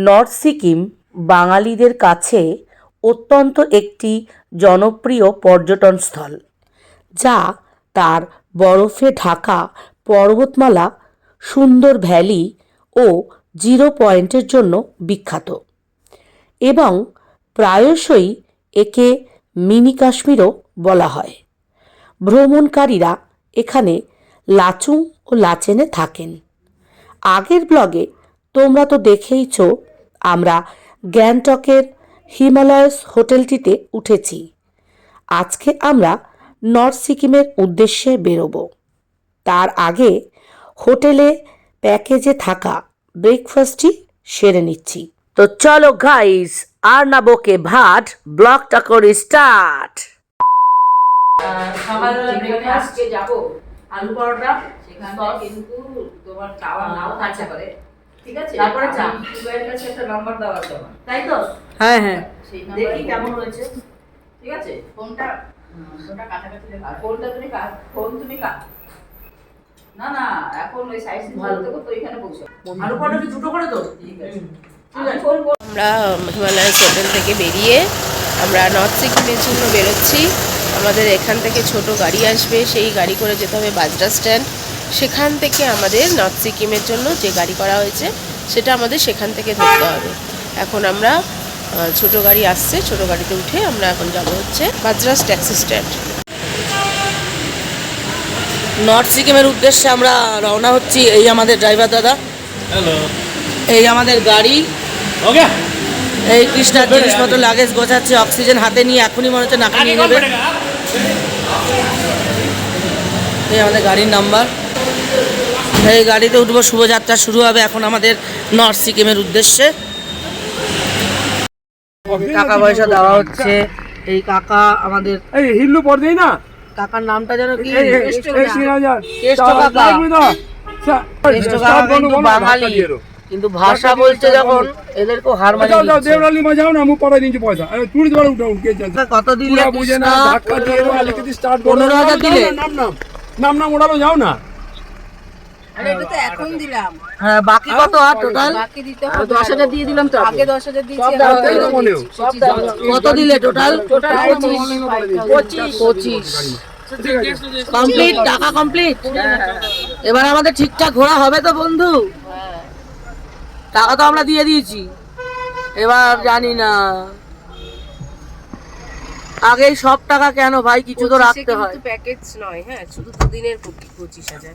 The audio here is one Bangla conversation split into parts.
নর্থ সিকিম বাঙালিদের কাছে অত্যন্ত একটি জনপ্রিয় পর্যটনস্থল, যা তার বরফে ঢাকা পর্বতমালা, সুন্দর ভ্যালি ও জিরো পয়েন্টের জন্য বিখ্যাত এবং প্রায়শই একে মিনি কাশ্মীরও বলা হয়। ভ্রমণকারীরা এখানে লাচুং ও লাচেনে থাকেন। আগের ব্লগে তোমরা তো দেখেইছ আমরা গ্যাংটকের হিমালয়স হোটেলটিতে উঠেছি। আজকে আমরা নর্থ সিকিমের উদ্দেশ্যে বেরোব। তার আগে হোটেলে প্যাকেজে থাকা ব্রেকফাস্টটি সেরে নিচ্ছি। তো চলো গাইস, আর না বকে ভাট, ব্লগটা করে স্টার্ট। সকালবেলা ব্রেকফাস্টে যাব আলু পরোটা, সেখানে কিন্তু তোমার খাওয়া নাও থাকতে পারে, ঠিক আছে? তারপরে চা, দুবাইয়ের কাছে একটা নাম্বার দেওয়া আছে, তাই তো? হ্যাঁ হ্যাঁ, দেখি কেমন হয়েছে, ঠিক আছে? ফোনটা কাছাকাছি রাখো, ফোনটা তুমি ফোন তুমি না না, এখন ওই সাইজ ভালো তো তো এখানে পৌঁছো। আলু পরোটা কি দুটো করে তো? ঠিক আছে। আমরা হিমালয়াস হোটেল থেকে বেরিয়ে আমরা নর্থ সিকিমের জন্য বেরোচ্ছি। আমাদের এখান থেকে ছোট গাড়ি আসবে, সেই গাড়ি করে যেতে হবে বাজরা স্ট্যান্ড। সেখান থেকে আমাদের নর্থ সিকিমের জন্য যে গাড়ি করা হয়েছে সেটা আমাদের সেখান থেকে ধরতে হবে। এখন আমরা ছোট গাড়ি আসছে, ছোট গাড়িতে উঠে আমরা এখন যাব হচ্ছে বাজরাস ট্যাক্সি স্ট্যান্ড। নর্থ সিকিমের উদ্দেশ্যে আমরা রওনা হচ্ছি। এই আমাদের ড্রাইভার দাদা, হ্যালো, এই আমাদের গাড়ি, ওকে। এই কৃষ্ণার জিনিসপত্র লাগেজ গোছাচ্ছে, অক্সিজেন হাতে নিয়ে এখনই মনে হচ্ছে নাকা নিয়ে নেবে। এই আমাদের গাড়ির নাম্বার, এই গাড়িতে উঠবো, শুভযাত্রা শুরু হবে এখন আমাদের নর্থ সিকিমের উদ্দেশ্যে। টাকা পয়সা দেওয়া হচ্ছে। এই কাকা আমাদের, এই হিল্লু পড় দেই না, কাকার নামটা যেন কি, কেষ্ট কাকা। কেষ্ট কাকা কিন্তু বাঙালি, কিন্তু ভাষা বলছে যখন এদেরকেও হার মানিয়ে দিচ্ছে। দেবরালি মা যাও না, মু পড়াই দিচ্ছি পয়সা। তুই ধরে উঠাও, কে জানে কত দিলে? বুঝে না, ধাক্কা দিয়ে লিখে দি স্টার্ট 15,000 দিলে। নাম ওড়ালো, যাও না। আরে এটা তো এখন দিলাম। হ্যাঁ, বাকি কত আর টোটাল? বাকি দিতে হবে 10,000 দিয়ে দিলাম তো, আগে 10,000 দিয়েছি। কত দিলে টোটাল? টোটাল 25 কমপ্লিট, টাকা কমপ্লিট। এবার আমাদের ঠিকঠাক ঘোরা হবে তো বন্ধু? টাকা তো আমরা দিয়ে দিয়েছি, এবার জানি না আগেই সব টাকা কেন ভাই, কিছু তো রাখতে হয়। প্যাকেজ নয়, হ্যাঁ, শুধু দুদিনের 25,000।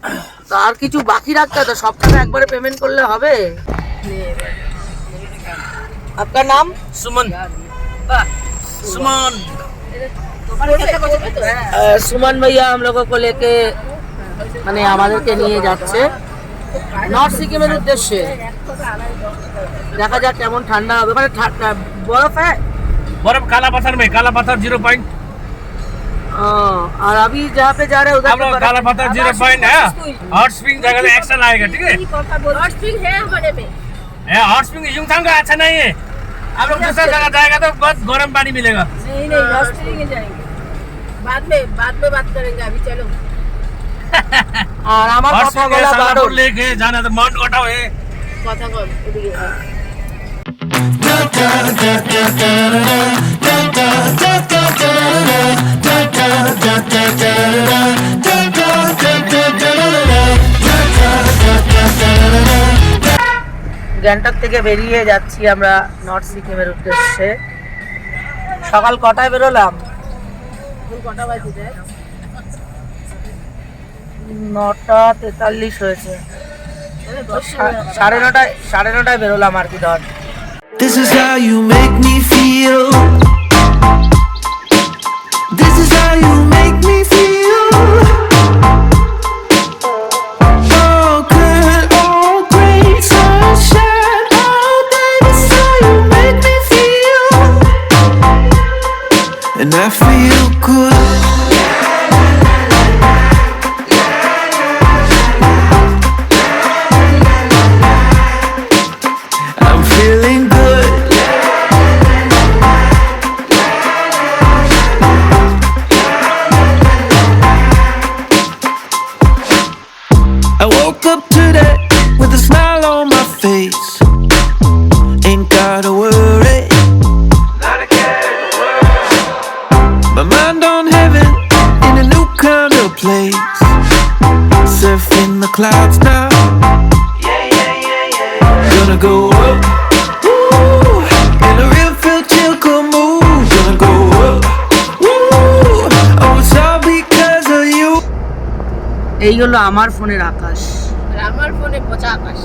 তার কিছু বাকি রাখতে হয় তো, সব টাকা একবারে পেমেন্ট করলে হবে? আপনার নাম? সুমন। সুমন सुमन भैया हम लोगों को लेके মানে আমাদেরকে নিয়ে যাচ্ছে নর্থ সিকিমের উদ্দেশ্যে। দেখা যাক কেমন ঠান্ডা হবে, মানে বরফ है, बर्फ काला पत्थर 0 पॉइंट। और अभी जहाँ पे जा रहे हैं उधर हम लोग काला पत्थर 0 पॉइंट है। हॉट स्प्रिंग जगह में एक्शन आएगा, ठीक है? हॉट स्प्रिंग है हमारे में, हॉट स्प्रिंग युमथांग का अच्छा नहीं है। आप लोग दूसरा जगह जाएगा तो बस गर्म पानी मिलेगा। नहीं हॉट स्प्रिंग में जाएंगे, बाद में बात करेंगे, अभी चलो। আর আমার কথা বলা বারো, लेके जाना तो माउंट कोटाव है। কথা কম এদিকে। গ্যাংটক থেকে বেরিয়ে যাচ্ছি আমরা নর্থ সিকিমের উদ্দেশ্যে। সকাল কটায় বেরোলাম? কটা বাজে? 9:43 হয়েছে। 9:30 বেরোলাম আর কি। ধর, This is how you make me feel. This is how you make me feel. Oh good, oh great sunshine. Oh baby, this is how you make me feel. And I feel good. I'm feeling good. I woke up today with a smile on my face. ain't gotta worry. My mind on heaven in a new kind of place. Surfing the clouds now. Gonna go up, woo, in a real feel chill cool mood. Gonna go up, woo, oh it's all because of you. এই হলো আমার ফোনের আকাশ, আমার ফোনে পচা আকাশ।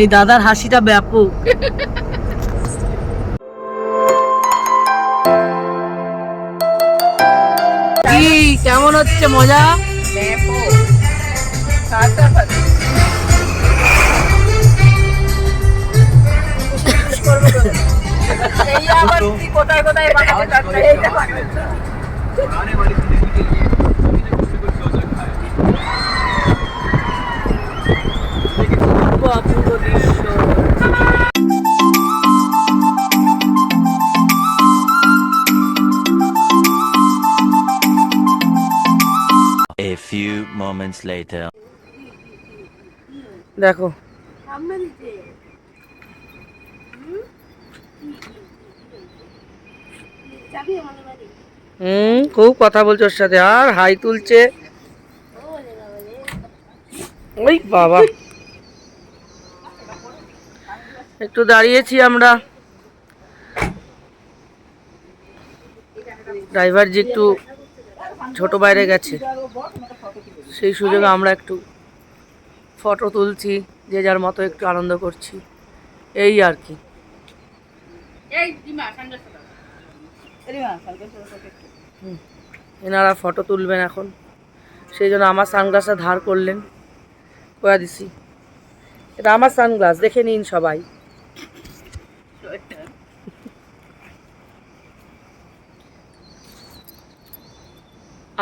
এই দাদার হাসিটা ব্যাপক। কি কেমন হচ্ছে মজা? কোথায় কোথায় A few moments later. দেখো খুব কথা বলছে ওর সাথে, আর হাই তুলছে। ওই বাবা, একটু দাঁড়িয়েছি আমরা, ড্রাইভার জি একটু ছোট বাইরে গেছে, সেই সুযোগে আমরা একটু ফটো তুলছি, যে যার মতো একটু আনন্দ করছি, এই আর কি। এনারা ফটো তুলবেন এখন, সেই জন্য আমার সানগ্লাসটা ধার করলেন, কয়া দিছি। এটা আমার সানগ্লাস, দেখে নিন সবাই।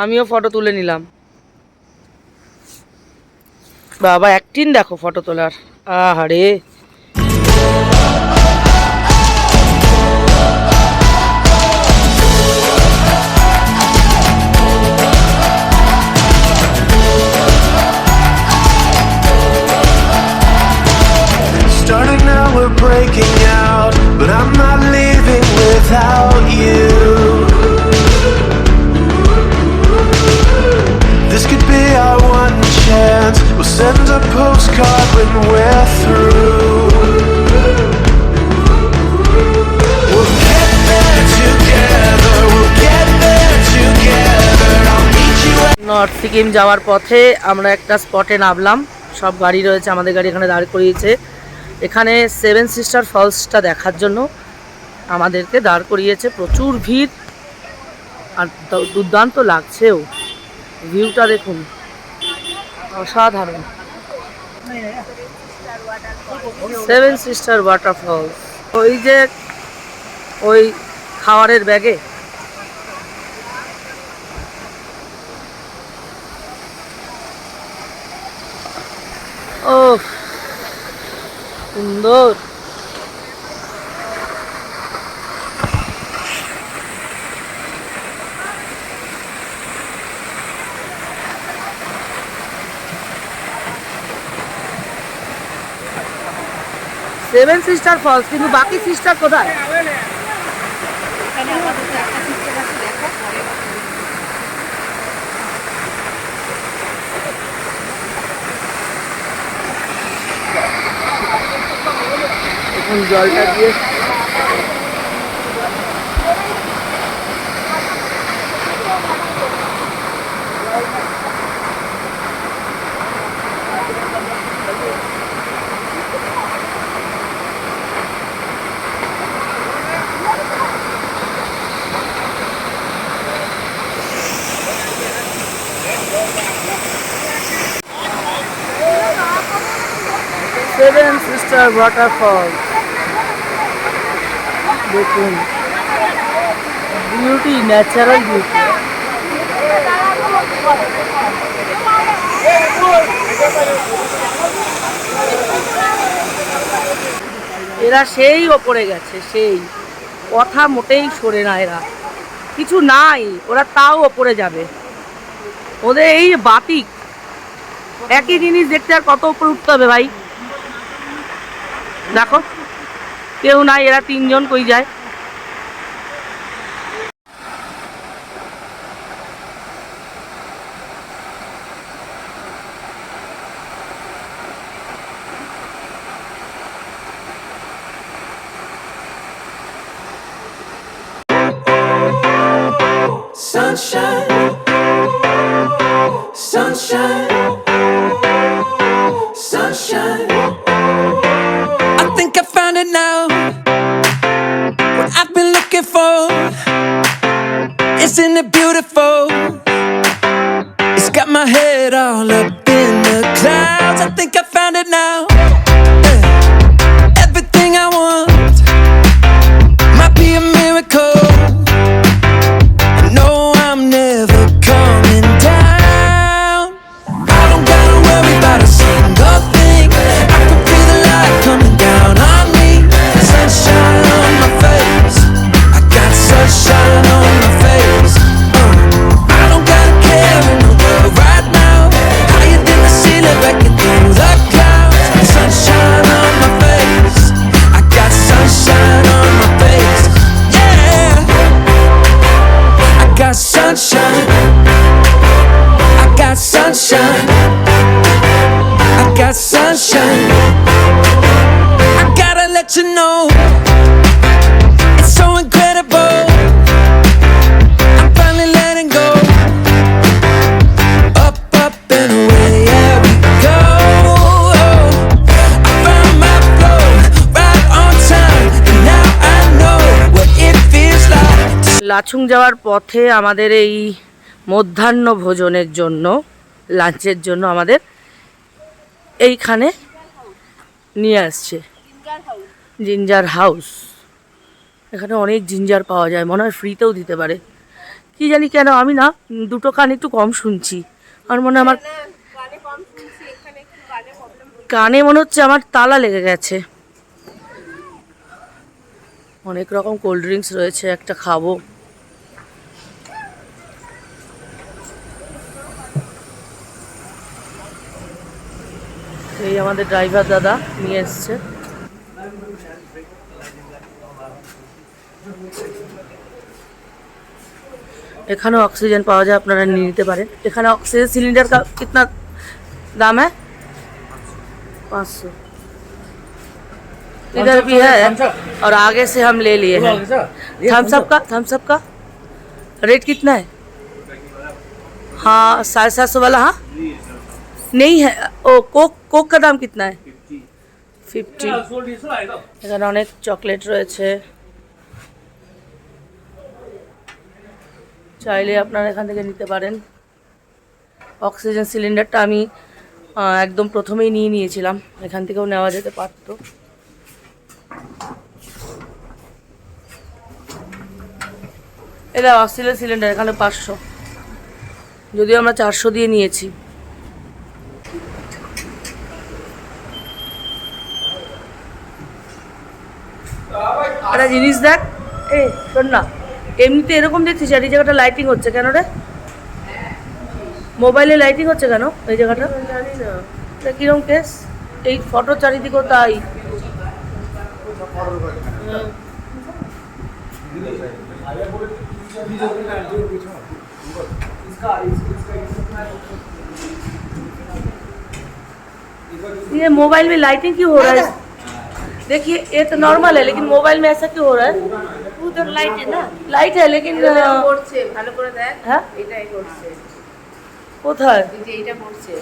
আমিও ফটো তুলে নিলাম। বাবা অ্যাক্টিং দেখো ফটো তোলার, আহারে। Starting now we're breaking out, but I'm not living without you. This could be our one chance. We'll send a postcard when we're through. We'll get there together. We'll get there together. I'll meet you at north Sikkim যাওয়ার পথে আমরা একটা স্পটে নামলাম, সব গাড়ি রয়েছে, আমাদের গাড়ি এখানে দাঁড় করিয়েছে। এখানে 7 সিস্টার ফলসটা দেখার জন্য আমাদেরকে দাঁড় করিয়েছে, প্রচুর ভিড় আর দুর্দান্ত লাগছেও, ভিউটা দেখুন অসাধারণ। 7 সিস্টার ওয়াটারফলস, ওই যে ওই খাওয়ারের ব্যাগে ও সুন্দর। সেভেন সিস্টার ফলস, কিন্তু বাকি সিস্টার কোথায়? এখন জলটা দিয়ে সেভেন সিস্টার ওয়াটারফল দেখুন, বিউটি, ন্যাচারাল বিউটি। এরা সেই ওপরে গেছে, সেই কথা মোটেই সরে না, এরা কিছু নাই, ওরা তাও ওপরে যাবে। ওদের এই বাতিক একই জিনিস দেখতে আর কত উপরে উঠতে হবে ভাই। দেখো কেউ নাই, এরা তিনজন কই যায়। Sunshine, sunshine, sunshine. I think I found it now. What I've been looking for. Isn't it beautiful? It's got my head all up in the clouds. I think I found it now. Yeah. Everything I want might be a miracle. Never coming down. I don't gotta worry about a single thing. I can feel the light coming down on me. Sunshine on my face. I got sunshine on my face. I don't got a care in the world right now. Higher than the ceiling, breaking through the clouds. Sunshine on my face. I got sunshine on my face. Yeah, I got sunshine. I got sunshine. I got sunshine. I gotta let you know it's so incredible. I'm finally letting go. Up, up and away, yeah we go. I found my flow right on time, and now I know what it feels like. Lachung যাওয়ার পথে আমাদের এই মধ্যাহ্ন ভোজনের জন্য, লাঞ্চের জন্য আমাদের এইখানে নিয়ে আসছে জিঞ্জার হাউস। এখানে অনেক জিঞ্জার পাওয়া যায়, মনে হয় ফ্রিতেও দিতে পারে, কি জানি কেন। আমি না দুটো কান একটু কম শুনছি, আর মনে হয় আমার কানে মনে হচ্ছে আমার তালা লেগে গেছে। অনেক রকম কোল্ড ড্রিঙ্কস রয়েছে, একটা খাবো। এই আমাদের ড্রাইভার দাদা নিয়ে এসছে। এখানে অক্সিজেন পাওয়া যায়, আপনারা নিয়ে নিতে পারেন। এখানে ऑक्सीजन सिलेंडर का कितना दाम है? 500। इधर भी है और आगे से हम ले लिए हैं। थम्स अप का रेट कितना है? हाँ 750 वाला। हाँ नहीं है। ओ कोक का दाम कितना है? 50। এখানে অনেক চকলেট রয়েছে, চাইলে আপনারা এখান থেকে নিতে পারেন। অক্সিজেন সিলিন্ডারটা আমি একদম প্রথমেই নিয়ে নিয়েছিলাম, এখান থেকেও নেওয়া যেতে পারতো। এটা অক্সিজেন সিলিন্ডার এখানে 500, যদিও আমরা 400 দিয়ে নিয়েছি। একটা জিনিস দেখ, শোন না, এমনিতে এরকম দেখছিস আর এই জায়গাটা লাইটিং হচ্ছে কেন রে? মোবাইলে লাইটিং হচ্ছে কেন এই জায়গাটা? জানি না এটা কিরকম কেস। এই ফটো চারিদিকেও তাই। ये मोबाइल में लाइटिंग क्यों हो रहा है? देखिए ये तो नॉर्मल है, लेकिन मोबाइल में ऐसा क्यों हो रहा है? उधर लाइट है ना, लाइट है लेकिन পড়ছে ভালো করে দেখ। হ্যাঁ এটাই পড়ছে, কোথায়? এইটা পড়ছে।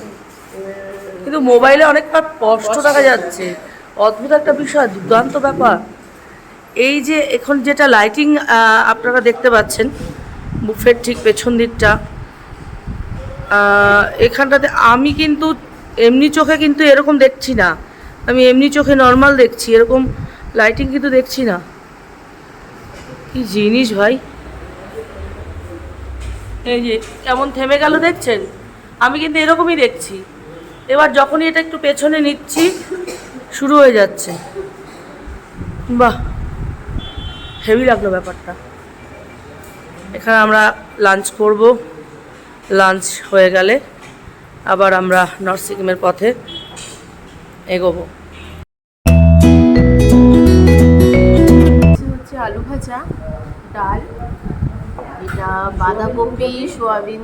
কিন্তু মোবাইলে অনেকটা স্পষ্ট দেখা যাচ্ছে। অদ্ভুত একটা বিষয়, দুর্দান্ত ব্যাপার। এই যে এখন যেটা লাইটিং আপনারা দেখতে পাচ্ছেন বুফের ঠিক পেছন দিকটা, এখানটাতে আমি কিন্তু এমনি চোখে কিন্তু এরকম দেখছি না। আমি এমনি চোখে নর্মাল দেখছি, এরকম লাইটিং কিন্তু দেখছি না। কি জিনিস ভাই, এই যে কেমন থেমে গেল দেখছেন? আমি কিন্তু এরকমই দেখছি। এবার যখনই এটা একটু পেছনে নিচ্ছি শুরু হয়ে যাচ্ছে। বাহ, হেভি লাগলো ব্যাপারটা। এখানে আমরা লাঞ্চ করব, লাঞ্চ হয়ে গেলে আবার আমরা নর্থ সিকিমের পথে এগোবো। হচ্ছে আলু ভাজা, ডাল, এটা বাঁধাকপি সোয়াবিন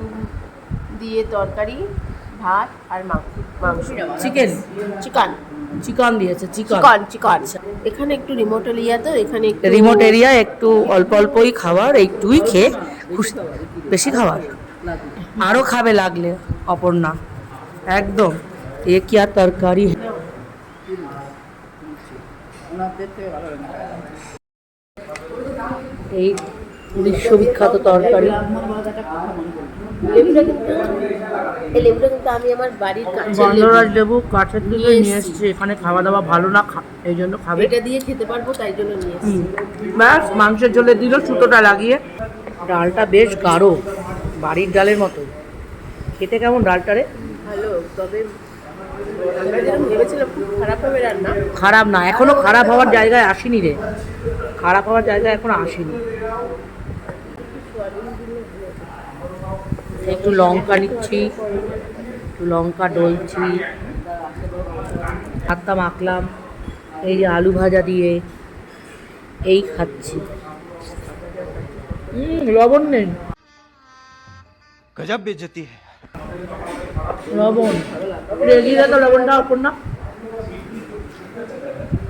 দিয়ে তরকারি, ভাত আর মাংস চিকেন চিকেন চিকেন দিয়েছে, চিকেন। চিকেন। এখানে একটু রিমোট এরিয়া, তো এখানে রিমোট এরিয়া, একটু অল্প অল্পই খাবার, একটুই খেয়ে খুশি, বেশি খাবার আরও খাবে লাগলে অপর্ণা। একদম এ কি আর তরকারি। এই বিশ্ববিখ্যাত তরকারি। লেবুটা কিন্তু আমি আমার বাড়ির কাছে গন্ধরাজ লেবু কাছের দিকে নিয়ে এসেছি, এখানে খাওয়া দাওয়া ভালো না, এই জন্য খাবে। এটা দিয়ে খেতে পারবো তাই জন্য নিয়ে এসেছি। ব্যাস মাংসের ঝোলে দিল সুতোটা লাগিয়ে। ডালটা বেশ গাঢ়, বাড়ির ডালের মতো। খেতে কেমন ডালটা রে? ভালো, তবে আমরা যেরকম ভেবেছিলাম খুব খারাপ হবে রান্না, খারাপ না, এখনো খারাপ হওয়ার জায়গায় আসেনি রে, খারাপ হওয়ার জায়গায় এখনো আসেনি। একটু লঙ্কা নিচ্ছি, একটু লঙ্কা ডলছি, হাতটা মাখলাম, এই যে আলু ভাজা দিয়ে এই খাচ্ছি। লবণ নেই, गजब बेइज्जती है। লবণ রেগিয়ে তো লবণটা অপর না।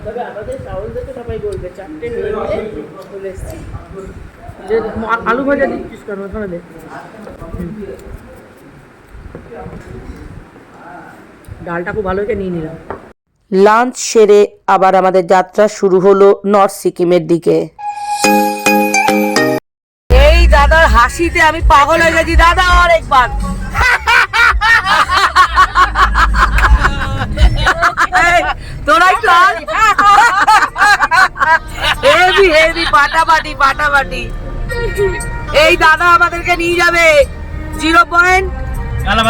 তবে আমাদের চাউল দেখে সবাই বলবে 4টে মেয়ে মিলে চলে এসেছি। যে আলু ভাজা দিচ্ছিস কেন ওখানে দে। ডালটা খুব ভালো করে নিয়ে নিলাম। লাঞ্চ সেরে আবার আমাদের যাত্রা শুরু হলো নর্থ সিকিমের দিকে। এই দাদার হাসিতে আমি পাগল হয়ে গেছি। দাদা আর একবার তোরাই চল। হেভি হেভি পাটাপাটি পাটাপাটি। এই দাদা আমাদেরকে নিয়ে যাবে 0 পয়েন্ট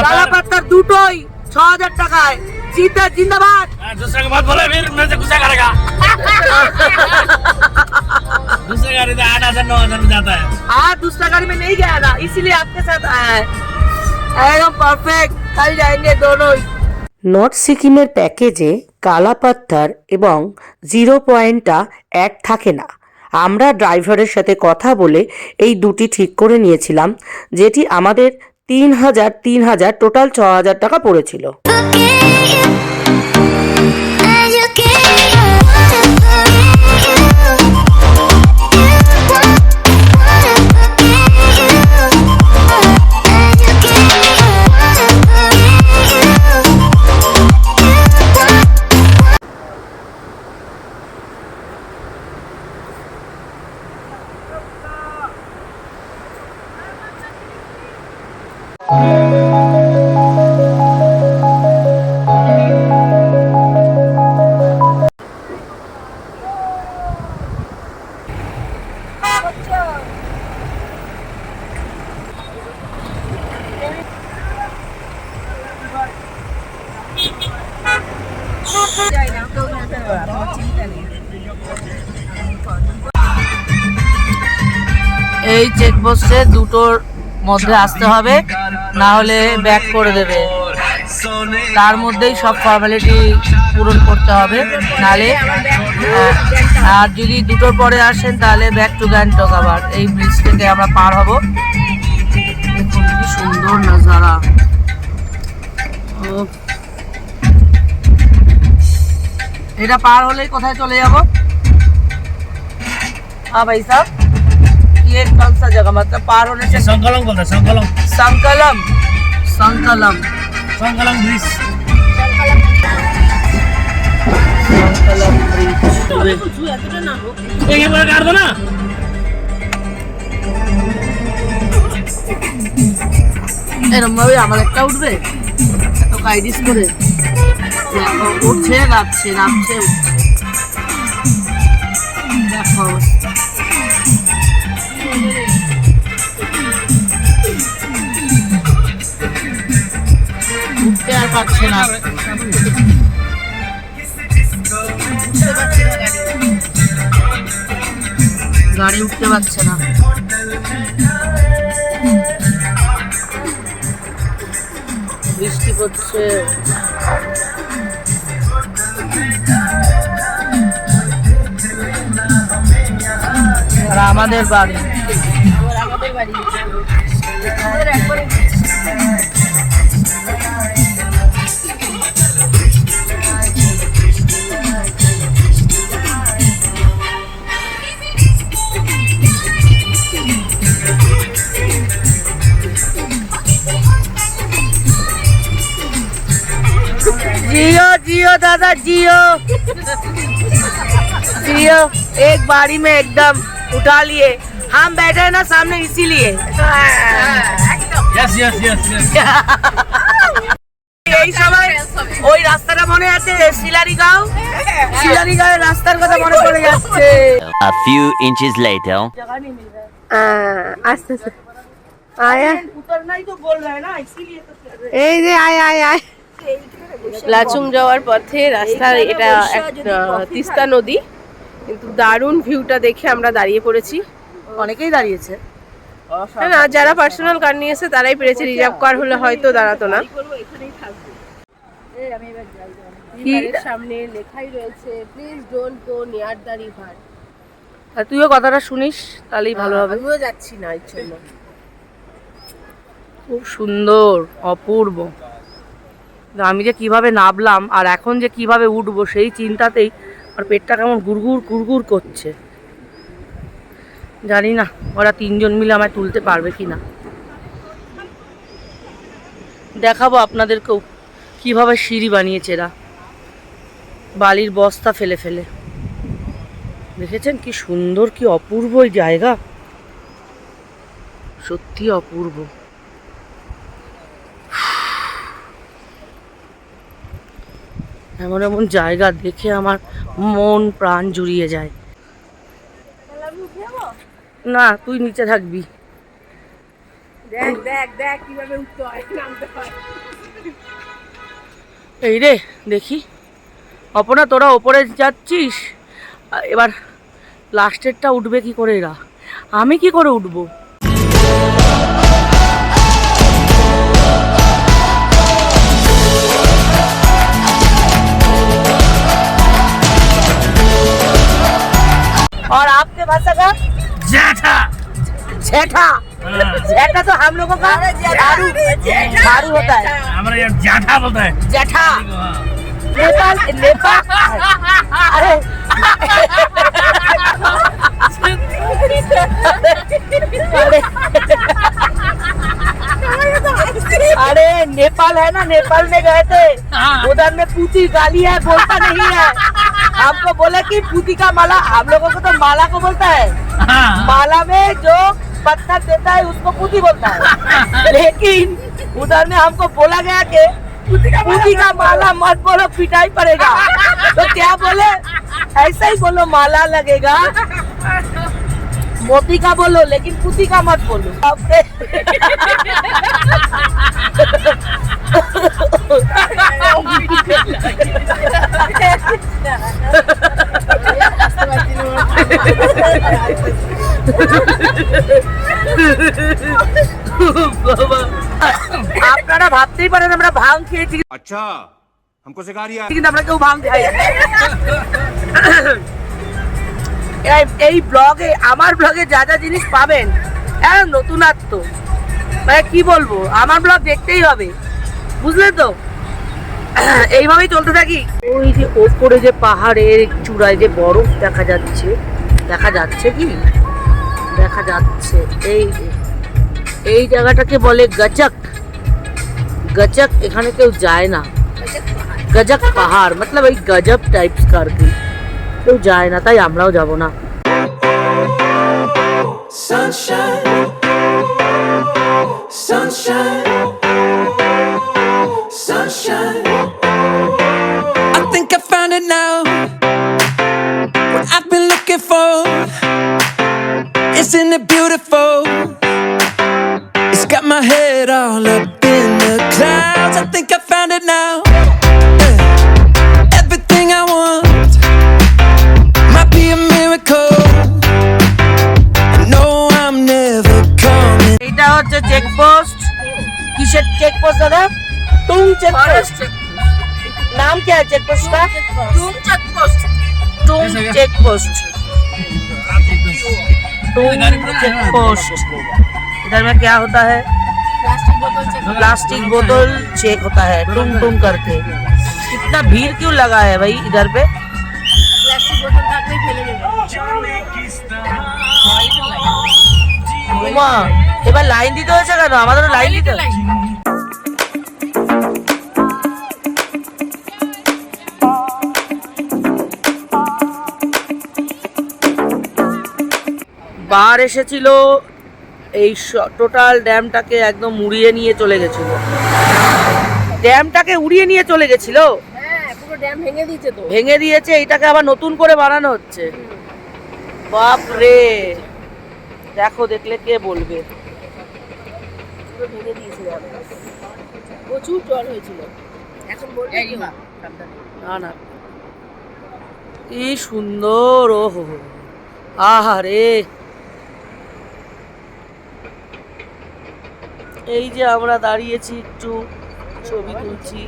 কালাপাত্তার দুটোই 6000 টাকায়। जिंदाबाद। दूसरे के बात बोले फिर मेरे से गुस्सा करेगा। दूसरे गाड़ी से 8,000 9,000 में जाता है। हाँ दूसरा गाड़ी में नहीं गया ना, इसीलिए आपके साथ आया है। एकदम परफेक्ट, कल जाएंगे दोनों। নর্থ সিকিমের প্যাকেজে কালাপাত্তার এবং 0 পয়েন্টটা এক থাকে না। আমরা ড্রাইভারের সাথে কথা বলে এই দুটি ঠিক করে নিয়েছিলাম, যেটি আমাদের 3,000 টোটাল 6,000 টাকা পড়েছিল। এই চেকপোস্টে দুটোর মধ্যে আসতে হবে, না হলে ব্যাক করে দেবে। তার মধ্যেই সব ফর্মালিটি পূরণ করতে হবে, নাহলে আর যদি দুটোর পরে আসেন তাহলে ব্যাক টু গ্যাংটক। আবার এই ব্রিজ থেকে আমরা পার হব। দেখুন কি সুন্দর নজারা। এটা পার হলেই কোথায় চলে যাব? हाँ भाई साहब, ये कौन सा जगह, मतलब पार होने से? संकलम बोलते हैं, संकलम। संकलम संकलम संकलम ब्रिज। संकलम ब्रिज। एक बार काट दो ना। এরকম ভাবে আমার একটা উঠবে এত কাইডিস করে। দেখো উঠছে নামছে নামছে উঠছে। দেখো উঠতে আর পারছে না। গাড়ি উঠতে পারছে না। বৃষ্টি পড়ছে। আর আমাদের বাড়ি जियो जियो दादा जियो जियो। एक बारी में एकदम उठा लिए। हम बैठे हैं ना सामने इसीलिए। यस यस यस यस এই সময় ওই রাস্তাটা মনে আছে শিলারিগাঁও শিলারিগাঁওয়ের রাস্তার কথা মনে পড়ে যাচ্ছে। A few inches later. আস্তে আস্তে আয়া उतरना ही तो बोल रहा है ना इसीलिए तो এই যে আয় আয় আয়। লাচুং যাওয়ার পথে রাস্তার এটা তিস্তা নদী, কিন্তু দারুণ ভিউটা দেখে আমরা দাঁড়িয়ে পড়েছি। অনেকেই দাঁড়িয়েছে। না, যারা পার্সোনাল কার নিয়েছে তারাই পেরেছে, রিজার্ভ কার হলে হয়তো দাঁড়াতো না। এর সামনে লেখাই রয়েছে please don't go near the river. আর তুইও কথাটা শুনিস তাহলেই ভালো হবে। আমিও যাচ্ছি না এর জন্য। খুব সুন্দর অপূর্ব। আমি যে কিভাবে নামলাম আর এখন যে কিভাবে উঠবো সেই চিন্তাতেই আর পেটটা কেমন গুড়গুড় গুড়গুড় করছে। জানি না ওরা তিনজন মিলে আমায় তুলতে পারবে কি না। দেখাবো আপনাদেরকেও কিভাবে সিঁড়ি বানিয়েছে এরা বালির বস্তা ফেলে ফেলে। দেখেছেন কি সুন্দর কি অপূর্ব এই জায়গা, সত্যি অপূর্ব। এমন এমন জায়গা দেখে আমার মন প্রাণ জুড়িয়ে যায়। না তুই নিচে থাকবি। দেখ দেখ দেখ কিভাবে উঠতে হয় নামতে হয়। এই রে দেখি অপনা তোরা ওপরে যাচ্ছিস, এবার লাস্টেরটা উঠবে কি করে এরা, আমি কি করে উঠবো? और आपके भाषा का जेठा जेठा। जेठा तो हम लोगों का झाड़ू झाड़ू होता है। हमारे यहाँ जेठा बोलता है। जेठा नेपाल नेपाल। अरे अरे नेपाल है ना, नेपाल में गए थे, उधर में पूती गाली है, बोलता नहीं है। हमको बोले कि पूती का माला, हम लोगों को तो माला को बोलता है, माला में जो पत्थर देता है उसको पूती बोलता है। लेकिन उधर में हमको बोला गया कि पूती का माला मत बोलो पिटाई पड़ेगा। तो क्या बोले, ऐसा ही बोलो माला लगेगा, मोती का बोलो लेकिन पूती का मत बोलो। আপনারা ভাবতেই পারেন আমরা ভাং খেয়েছি। अच्छा हमको सिखा रिया কিন্তু আমরা কেউ ভাং খাই না। এই ব্লগে আমার ব্লগে যা যা জিনিস পাবেন নতুনত্ব, মানে কি বলবো, আমার ব্লগ দেখতেই হবে, বুঝলেন তো? এইভাবেই চলতে থাকি। ওই যে ওপরে যে পাহাড়ের চূড়ায় যে বরফ দেখা যাচ্ছে, দেখা যাচ্ছে কি দেখা যাচ্ছে, এই জায়গাটাকে বলে গজক। गजक এখানে কেউ যায় না, গজক পাহাড় मतलब এই গজব টাইপস করকে কেউ যায় না, তাই আমরাও যাব না। Sunshine, sunshine, sunshine. I think I found it now. What I've been looking for. Isn't it beautiful? It's got my head all up in the clouds. I think I found it now. Yeah. Everything I want might be a miracle. No, I'm never coming. এটা হচ্ছে চেকপোস্ট। কিসের চেকপোস্ট দাদা? Check post. नाम क्या है चेक पोस्ट का? टूम चेक पोस्ट। टूम चेक पोस्ट। टूम चेक पोस्ट। इधर में क्या होता है? प्लास्टिक बोतल चेक होता है टूम टूम करके। कितना भीड़ क्यों लगा है भाई इधर पे? উমা, এবার লাইন দিতে হয়েছে কেন? আমাদেরও লাইন দিতে হয়েছে। বার এসেছিল এই টোটাল ড্যামটাকে একদম উড়িয়ে নিয়ে চলে গেছিল। ড্যামটাকে উড়িয়ে নিয়ে চলে গেছিল। পুরো ড্যাম ভেঙে দিয়েছে তো। ভেঙে দিয়েছে, এটাকে আবার নতুন করে বানানো হচ্ছে। বাপ রে, দেখো দেখলে কে বলবে। পুরো ভেঙে দিয়েছে ড্যাম। প্রচুর জল হয়েছিল। এখন বলবে কি না? না না, কি সুন্দর। ও হো, আহা রে। এই যে আমরা দাঁড়িয়েছি একটু ছবি তুলছি।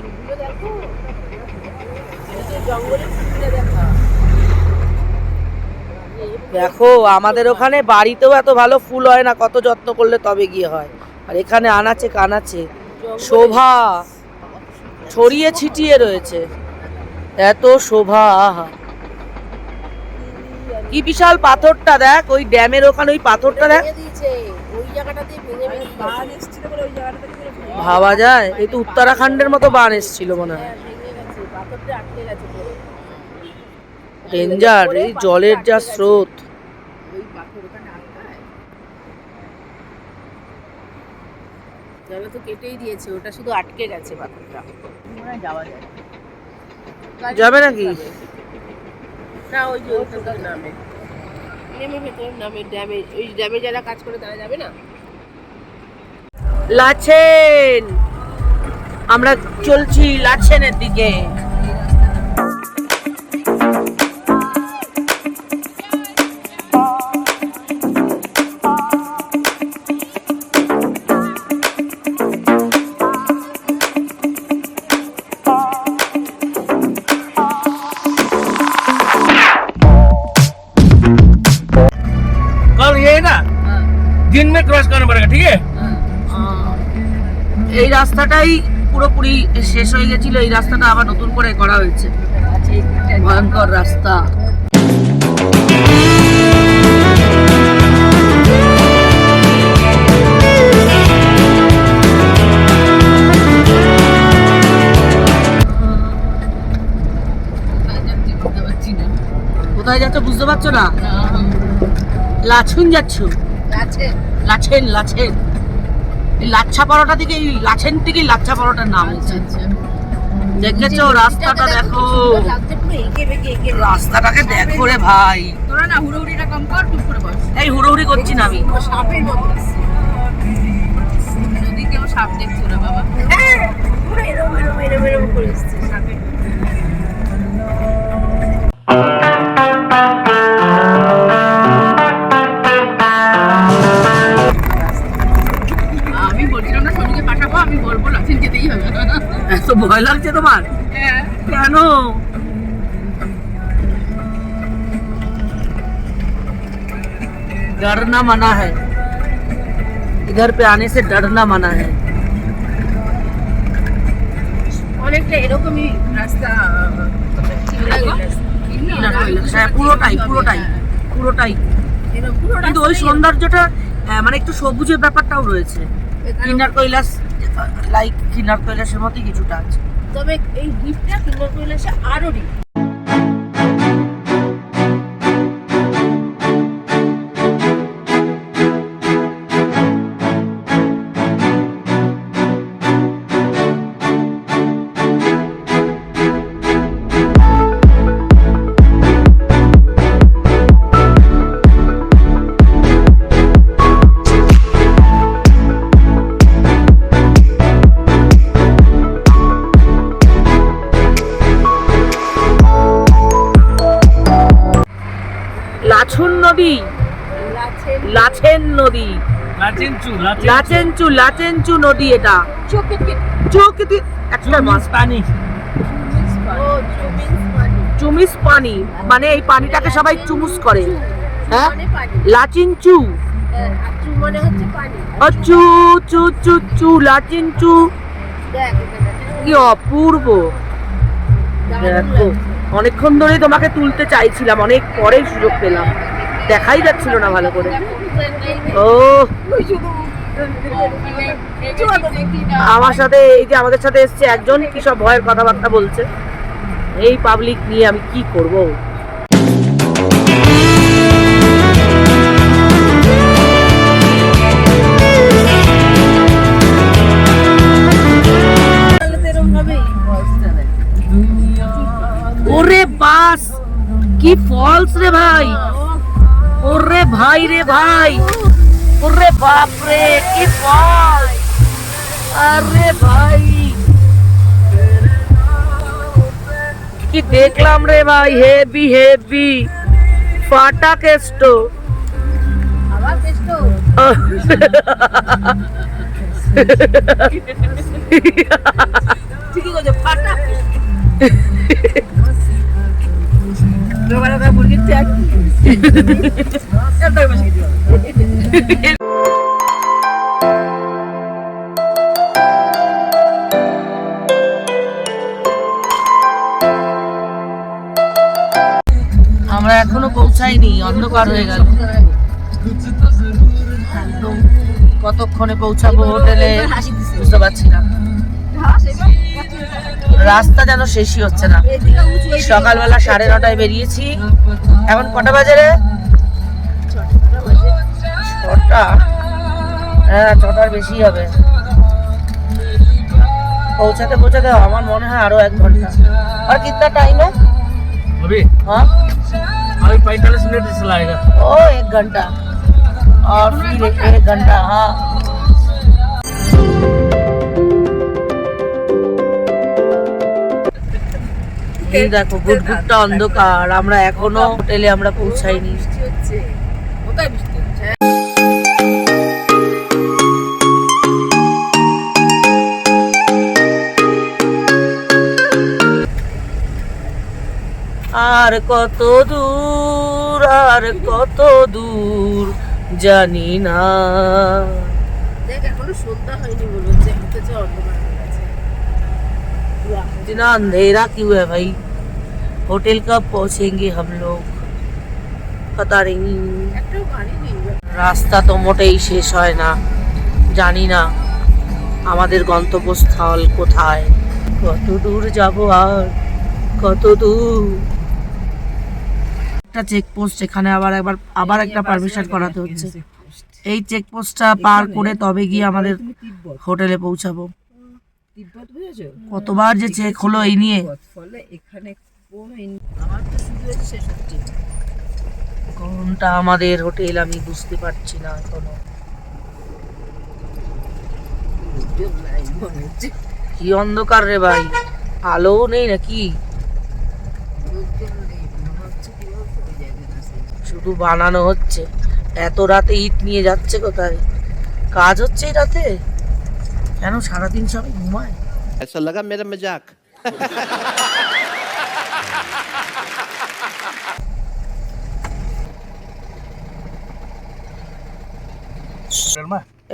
দেখো আমাদের ওখানে বাড়িতেও এত ভালো ফুল হয় না, কত যত্ন করলে তবে গিয়ে হয়। আর এখানে আনাচে কানাচে শোভা ছড়িয়ে ছিটিয়ে রয়েছে, এত শোভা। আহা, কি বিশাল পাথরটা দেখ, ওই ড্যামের ওখানে ওই পাথরটা দেখ। ভাবা যায়, এই তো উত্তরাখণ্ডের মতো বান এসেছিল মনে হয়। ডেঞ্জার, এই জলের যা স্রোত। জলে তো কেটেই দিয়েছে, ওটা শুধু আটকে গেছে পাথরটা। যাওয়া যায়, যাবে নাকি? না, ওই যে ওইখানকার নামে নেমে ভেতরে নামে ড্যামে, ওই ড্যামে যারা কাজ করে তারা যাবে না। লাচেন, আমরা চলছি লাচেনের দিকে। कल ये ना दिन में क्रॉस करना पड़ेगा, ठीक है? এই রাস্তাটাই পুরোপুরি শেষ হয়ে গেছিল, এই রাস্তাটা আবার নতুন করে করা হয়েছে। ভয়ঙ্কর রাস্তা। কোথায় যাচ্ছ বুঝতে পারছো না? লাচুন যাচ্ছ? লাচেন লাচেন, এই লাচ্ছা পরোটা থেকে, এই লাচেন থেকে লাচ্ছা পরোটার নাম হয়েছে। দেখেছো রাস্তাটা? দেখো রাস্তাটাকে, দেখো রে ভাই। তোরা না হুড়োহুড়িটা কম কর, চুপ করে বস। এই হুড়োহুড়ি করছি না আমি। সাপের মতো যদি কেউ সাপ দেখছো না বাবা, পুরো এরম এরম এরম এরম করে এসছে সাপের। আমি বলছিলাম না সোনুকে পাঠাবো, আমি বলবো লাচেন যেতেই হবে। এত ভয় লাগছে তোমার? কেন? डरना मना है, इधर पे आने से डरना मना है। অনেকটা এরকমই রাস্তা। হ্যাঁ, পুরোটাই পুরোটাই পুরোটাই। কিন্তু ওই সৌন্দর্যটা, মানে একটু সবুজের ব্যাপারটাও রয়েছে। কিন্নার কৈলাস, লাইক কিন্নার কৈলাসের মতোই কিছুটা আছে। তবে এই দ্বীপটা কিন্নার কৈলাসে আরো ডিপ। লাচুন নদী, লাচেন নদী, लाचेंचू লাচেনচু, লাচেনচু নদী। এটা চোখে একটা মাছ পানি চুমিস পানি, মানে এই পানিটাকে সবাই চুমুস করে। হ্যাঁ, লাচিনচু, চু চু চু চু, লাচিনচু, কি অপূর্ব। দেখো, অনেকক্ষণ ধরেই তোমাকে তুলতে চাইছিলাম, অনেক পরেই সুযোগ পেলাম, দেখাই যাচ্ছিল না ভালো করে। ও আমার সাথে, এই যে আমাদের সাথে এসছে একজন, কি সব ভয়ের কথাবার্তা বলছে। এই পাবলিক নিয়ে আমি কি করব। ওরে বাস, কি ফলস রে ভাই, ওরে ভাই রে ভাই, ওরে বাপ রে, কি ফলস, আরে ভাই কি দেখলাম রে ভাই, হেভি হেভি, ফাটা কেস্টো। ঠিকই বলছো, ফাটা মুরগির ট্যাগ। আমরা এখনো পৌঁছাইনি, অন্ধকার হয়ে গেল একদম। কতক্ষণে পৌঁছাবো হোটেলে বুঝতে পারছি না, রাস্তা যেন শেষই হচ্ছে না। সকালবেলা 9:30টায় বেরিয়েছি, এখন কটা বাজে রে? 6টা। হ্যাঁ, 6টার বেশি হবে। পৌঁছাতে পৌঁছাতে আমার মনে হয় আরো 1 ঘন্টা। আর কিतना টাইম है अभी हाँ? अभी 45 मिनट चलाएगा। ओ 1 घंटा और फिर 1 घंटा। हाँ, এই দেখো গুটগুটটা অন্ধকার, আমরা এখনো হোটেলে আমরা পৌঁছাইনি। আর কত দূর, আর কত দূর জানি না। দেখ এখনো সন্ধ্যা হয়নি বলে হচ্ছে, হচ্ছে অন্ধকার হয়ে গেছে। इतना अंधेरा क्यों है भाई? होटल कब पहुंचेंगे हम लोग पता नहीं। রাস্তা তো মোটেই শেষ হয় না, জানি না আমাদের গন্তব্যস্থল কোথায়, কত দূর যাব আর কত দূর। একটা চেকপোস্ট, এখানে আবার একটা পারমিশন করাতে হচ্ছে। এই চেকপোস্টটা পার করে তবে গিয়ে আমাদের হোটেলে পৌঁছাবো। কতবার যে চেক হলো এই নিয়ে। কোনটা আমাদের হোটেল আমি বুঝতে পারছি না এখনো। কি অন্ধকার রে ভাই, আলো নেই নাকি? শুধু বানানো হচ্ছে। এত রাতে ইট নিয়ে যাচ্ছে কোথায়? কাজ হচ্ছে এই রাতে? কেন সারাদিন সবাই ঘুমায়? ऐसा लगा मेरा मजाक।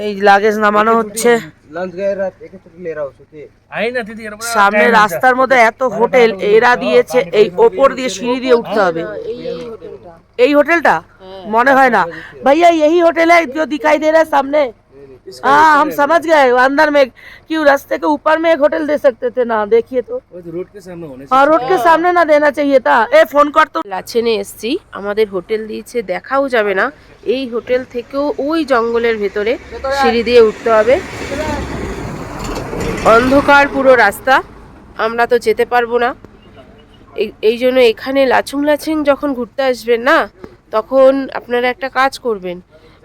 এই লাগেজ নামানো হচ্ছে। সামনে রাস্তার মধ্যে এত হোটেল, এরা দিয়েছে এই ওপর দিয়ে সিঁড়ি দিয়ে উঠতে হবে। এই হোটেলটা মনে হয় না भैया, यही होटल है जो दिखाई दे रहा है सामने। हाँ, हम समझ गए, अंदर में क्यों रास्ते के ऊपर में एक होटल दे सकते थे ना, देखिए तो। रोड के सामने होने हाँ, रोड के सामने ना देना चाहिए था। ए फोन कर तो। লাচেনে এসছি, আমাদের হোটেল দিয়েছে, দেখাও যাবে না। এই হোটেল থেকেও ওই জঙ্গলের ভেতরে সিঁড়ি দিয়ে উঠতে হবে, অন্ধকার পুরো রাস্তা, আমরা তো যেতে পারবো না। এই জন্য এখানে লাচুং যখন ঘুরতে আসবেন না, তখন আপনারা একটা কাজ করবেন,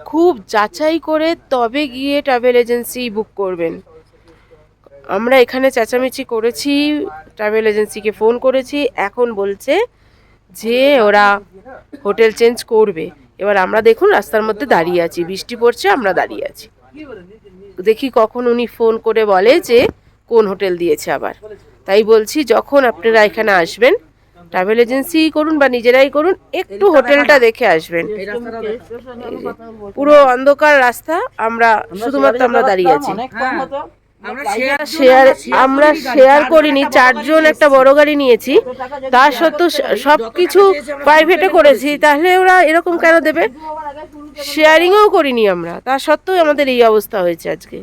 খুব যাচাই করে তবে গিয়ে ট্রাভেল এজেন্সি বুক করবেন। আমরা এখানে চেঁচামেচি করেছি, ট্রাভেল এজেন্সিকে ফোন করেছি, এখন বলছে যে ওরা হোটেল চেঞ্জ করবে। এবার আমরা দেখুন রাস্তার মধ্যে দাঁড়িয়ে আছি, বৃষ্টি পড়ছে, আমরা দাঁড়িয়ে আছি, দেখি কখন উনি ফোন করে বলে যে কোন হোটেল দিয়েছে আবার। তাই বলছি যখন আপনারা এখানে আসবেন, ট্রাভেল এজেন্সি করুন বা নিজেরাই করুন, একটু হোটেলটা দেখে আসবেন। পুরো অন্ধকার রাস্তা, আমরা শুধুমাত্র আমরা দাঁড়িয়ে আছি। আমরা শেয়ার করিনি, 4 জন একটা বড় গাড়ি নিয়েছি, তা সত্ত্বেও সবকিছু প্রাইভেটে করেছি, তাহলে ওরা এরকম কেন দেবে? শেয়ারিংও করিনি আমরা, তা সত্ত্বেও আমাদের এই অবস্থা হয়েছে আজকে।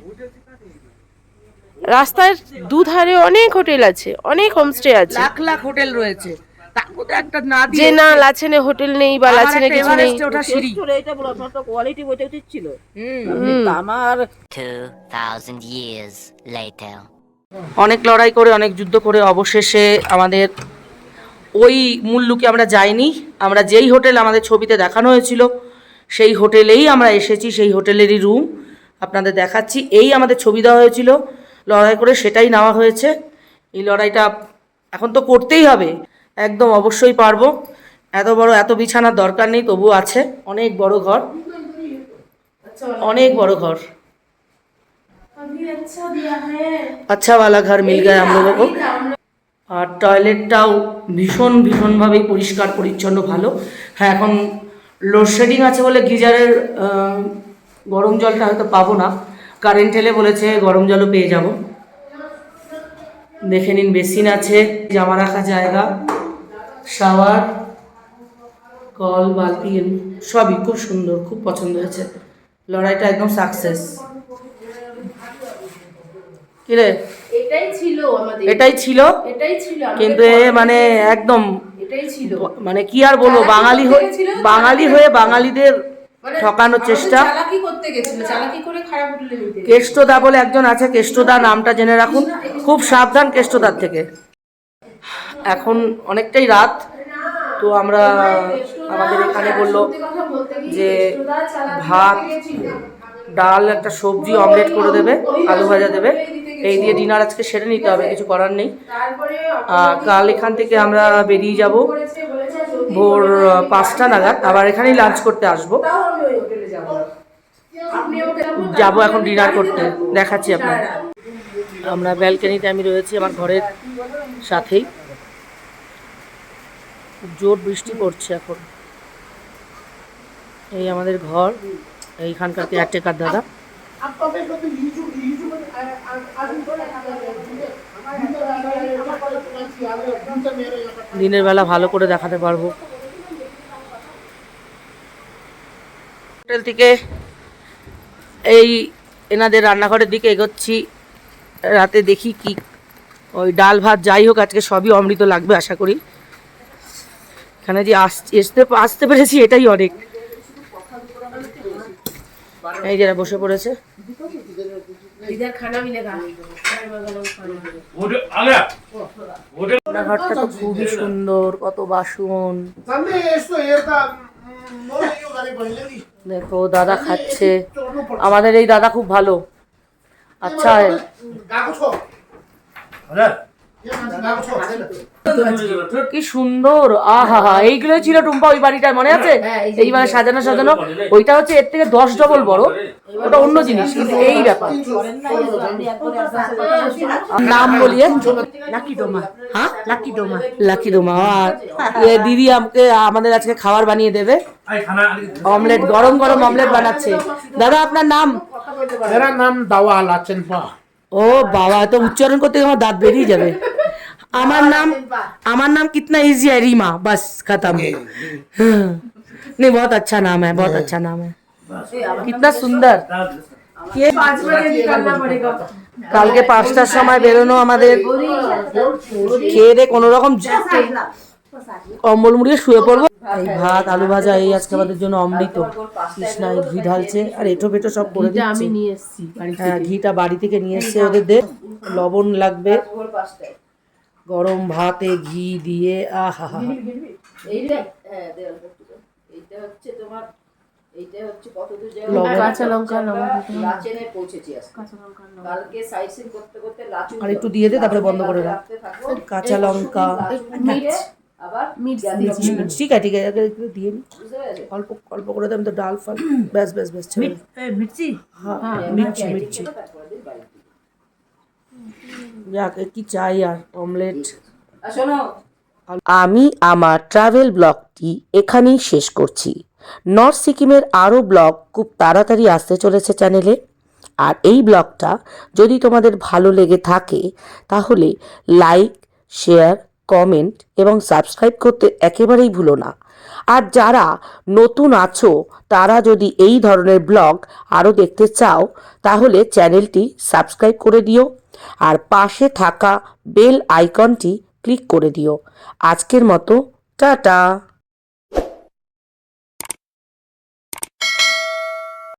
রাস্তার দুধারে অনেক হোটেল আছে, অনেক হোমস্টে আছে, লাখ লাখ হোটেল রয়েছে, তার মধ্যে একটা না যে না লাচেনে হোটেল নেই বা লাচেনে কিছু নেই। ওটা সিঁড়ি। আমার 2000 years later. অনেক লড়াই করে, অনেক যুদ্ধ করে অবশেষে আমাদের ওই মুল্লুকে আমরা যাইনি। আমরা যেই হোটেল আমাদের ছবিতে দেখানো হয়েছিল সেই হোটেলেই আমরা এসেছি, সেই হোটেলেরই রুম আপনাদের দেখাচ্ছি। এই আমাদের ছবি দেওয়া হয়েছিল, লড়াই করে সেটাই নেওয়া হয়েছে। এই লড়াইটা এখন তো করতেই হবে, একদম অবশ্যই পারবো। এত বিছানার দরকার নেই, তবু আছে। অনেক বড় ঘর, অনেক বড় ঘর। अच्छा वाला घर मिल गया हम लोगों को। আর টয়লেটটাও ভীষণভাবেই পরিষ্কার পরিচ্ছন্ন, ভালো। হ্যাঁ, এখন লোডশেডিং আছে বলে গিজারের গরম জলটা হয়তো পাবো না, কারেন্ট এলে বলেছে গরম জলও পেয়ে যাব। দেখে নিন, বেসিন আছে, জামা রাখা জায়গা, শাওয়ার, কল, বালতি, সবই খুব সুন্দর, খুব পছন্দ হয়েছে। লড়াইটা একদম সাকসেস। কিরে, এটাই ছিল আমাদের, এটাই ছিল কিন্তু মানে একদম মানে কি আর বলবো, বাঙালি হয়ে বাঙালিদের ঠকানোর চেষ্টা। কেষ্টদা বলে একজন আছে, কেষ্টদা নামটা জেনে রাখুন, খুব সাবধান কেষ্টদার থেকে। এখন অনেকটাই রাত, তো আমরা আমাদের এখানে বললো যে ভাত, ডাল, একটা সবজি, অমলেট করে দেবে, আলু ভাজা দেবে, এই দিয়ে ডিনার আজকে সেরে নিতে হবে, কিছু করার নেই। কাল এখান থেকে আমরা বেরিয়ে যাব ভোর 5টা নাগাদ, আবার এখানেই লাঞ্চ করতে আসবো। যাব এখন ডিনার করতে, দেখাচ্ছি আপনার। আমরা ব্যালকনিতে আমি রয়েছি আমার ঘরের সাথেই, জোর বৃষ্টি পড়ছে এখন। এই আমাদের ঘর, এইখানকার কেয়ারটেকার দাদা। দিনের বেলা ভালো করে দেখাতে পারবো। হোটেল থেকে এই এনাদের রান্নাঘরের দিকে এগোচ্ছি। রাতে দেখি কি, ওই ডাল ভাত যাই হোক, আজকে সবই অমৃত লাগবে আশা করি। এখানে যে আসতে পেরেছি এটাই অনেক। এই যারা বসে পড়েছে, রান্নাঘরটা তো খুবই সুন্দর, কত বাসন। দেখো দাদা খাচ্ছে, আমাদের এই দাদা খুব ভালো। আচ্ছা, কি সুন্দর, আহা, এইগুলো ছিল টুম্পা ওই বাড়িটার, মনে আছে? এইবার সাজানো, ওইটা হচ্ছে এর থেকে 10 ডবল বড়, ওটা অন্য জিনিস, কিন্তু এই ব্যাপার। নাম বলিয়ে লাকি ডোমা। আর দিদি আমাদের আজকে খাবার বানিয়ে দেবে, অমলেট, গরম অমলেট বানাচ্ছে। দাদা আপনার নাম? मेरा नाम दावा लाचन पा। ও বাবা, তো উচ্চারণ করতে আমার দাঁত বেরিয়ে যাবে। আমার नाम कितना इजी है, रीमा, बस खत्म। नहीं, बहुत अच्छा नाम है, बहुत अच्छा नाम है, कितना सुंदर। কালকে 5টার সময় বেরোনো আমাদের, খেয়ে দিয়ে কোনো রকম কম্বল মুড়িয়ে শুয়ে পড়বো। এই ভাত, আলু ভাজা, এই আজকে আমাদের জন্য অমৃত। কৃষ্ণা ঘি ঢালছে আর এঁটো ফেটো সব করে দিচ্ছে। হ্যাঁ, ঘিটা বাড়ি থেকে নিয়ে এসছে ওদের, লবণ লাগবে। গরম ভাতে ঘি দিয়ে, আহা হা। আর একটু দিয়ে দে, তারপরে বন্ধ করে রাখ। কাঁচা লঙ্কা, ঠিক আছে দিয়ে নি, অল্প অল্প করে দেন তো, ডাল ফাল, ব্যাস মির্চি, হ্যাঁ মির্চি। যাক কি চাই আর অমলেট। আর শোনো, আমি আমার ট্রাভেল ব্লগটি এখানেই শেষ করছি। নর্থ সিকিমের আরও ব্লগ খুব তাড়াতাড়ি আসতে চলেছে চ্যানেলে। আর এই ব্লগটা যদি তোমাদের ভালো লেগে থাকে তাহলে লাইক, শেয়ার, কমেন্ট এবং সাবস্ক্রাইব করতে একেবারেই ভুলো না। আর যারা নতুন আছো তারা যদি এই ধরনের ব্লগ আরও দেখতে চাও তাহলে চ্যানেলটি সাবস্ক্রাইব করে দিও আর পাশে থাকা বেল আইকনটি ক্লিক করে দিও। আজকের মতো টাটা।